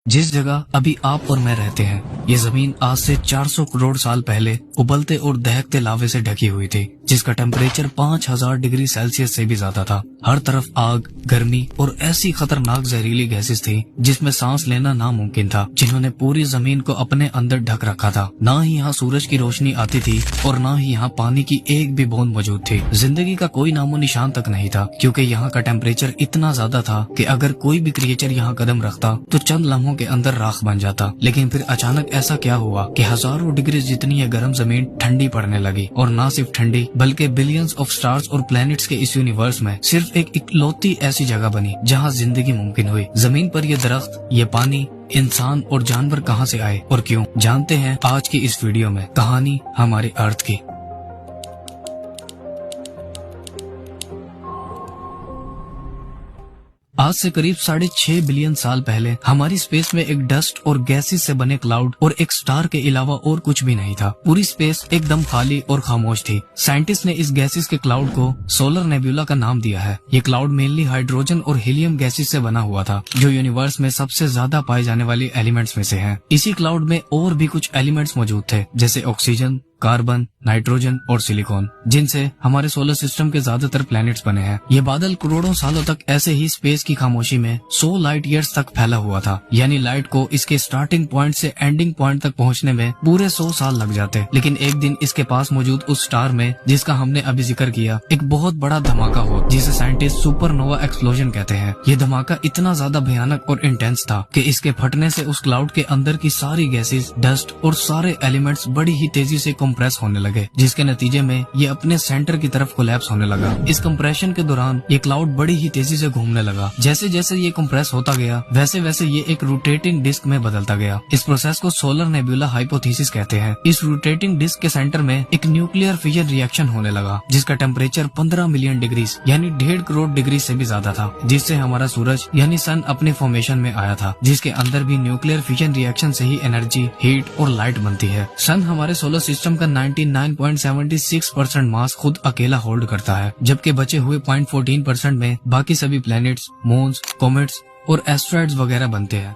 जिस जगह अभी आप और मैं रहते हैं, ये जमीन आज से 400 करोड़ साल पहले उबलते और दहकते लावे से ढकी हुई थी, जिसका टेम्परेचर 5000 डिग्री सेल्सियस से भी ज्यादा था। हर तरफ आग, गर्मी और ऐसी खतरनाक जहरीली गैसेस थी जिसमें सांस लेना नामुमकिन था, जिन्होंने पूरी जमीन को अपने अंदर ढक रखा था। ना ही यहाँ सूरज की रोशनी आती थी और ना ही यहाँ पानी की एक भी बूंद मौजूद थी। जिंदगी का कोई नामो निशान तक नहीं था, क्योंकि यहाँ का टेम्परेचर इतना ज्यादा था कि अगर कोई भी क्रिएचर यहाँ कदम रखता तो चंद लम्हों के अंदर राख बन जाता। लेकिन फिर अचानक ऐसा क्या हुआ कि हजारों डिग्री जितनी ये गर्म जमीन ठंडी पड़ने लगी, और न सिर्फ ठंडी बल्कि बिलियंस ऑफ स्टार्स और प्लैनेट्स के इस यूनिवर्स में सिर्फ एक इकलौती ऐसी जगह बनी जहाँ जिंदगी मुमकिन हुई। जमीन पर ये दरख्त, ये पानी, इंसान और जानवर कहाँ से आए और क्यों, जानते हैं आज की इस वीडियो में कहानी हमारे अर्थ की। आज से करीब 6.5 बिलियन साल पहले हमारी स्पेस में एक डस्ट और गैसेस से बने क्लाउड और एक स्टार के अलावा और कुछ भी नहीं था। पूरी स्पेस एकदम खाली और खामोश थी। साइंटिस्ट ने इस गैसेस के क्लाउड को सोलर नेबुला का नाम दिया है। ये क्लाउड मेनली हाइड्रोजन और हीलियम गैसेस से बना हुआ था, जो यूनिवर्स में सबसे ज्यादा पाए जाने वाले एलिमेंट्स में से हैं। इसी क्लाउड में और भी कुछ एलिमेंट्स मौजूद थे, जैसे ऑक्सीजन, कार्बन, नाइट्रोजन और सिलिकॉन, जिनसे हमारे सोलर सिस्टम के ज्यादातर प्लैनेट्स बने हैं। ये बादल करोड़ों सालों तक ऐसे ही स्पेस की खामोशी में 100 लाइट ईयर्स तक फैला हुआ था। यानी लाइट को इसके स्टार्टिंग पॉइंट से एंडिंग पॉइंट तक पहुंचने में पूरे 100 साल लग जाते। लेकिन एक दिन इसके पास मौजूद उस स्टार में, जिसका हमने अभी जिक्र किया, एक बहुत बड़ा धमाका हुआ, जिसे साइंटिस्ट सुपरनोवा एक्सप्लोजन कहते हैं। ये धमाका इतना ज्यादा भयानक और इंटेंस था कि इसके फटने से उस क्लाउड के अंदर की सारी गैसेस, डस्ट और सारे एलिमेंट्स बड़ी ही तेजी से कंप्रेस होने लगे, जिसके नतीजे में ये अपने सेंटर की तरफ कोलैप्स होने लगा। इस कंप्रेशन के दौरान ये क्लाउड बड़ी ही तेजी से घूमने लगा। जैसे जैसे ये कंप्रेस होता गया, वैसे वैसे ये एक रोटेटिंग डिस्क में बदलता गया। इस प्रोसेस को सोलर नेबुला हाइपोथेसिस कहते हैं। इस रोटेटिंग डिस्क के सेंटर में एक न्यूक्लियर फिजन रिएक्शन होने लगा, जिसका टेम्परेचर 15 मिलियन डिग्री यानी 1.5 करोड़ डिग्री से भी ज्यादा था, जिससे हमारा सूरज यानी सन अपने फॉर्मेशन में आया था, जिसके अंदर भी न्यूक्लियर फिजन रिएक्शन से ही एनर्जी, हीट और लाइट बनती है। सन हमारे सोलर सिस्टम का 99.76% मास खुद अकेला होल्ड करता है, जबकि बचे हुए 0.14% में बाकी सभी प्लैनेट्स, मून्स, कॉमेट्स और एस्ट्रॉइड्स वगैरह बनते हैं।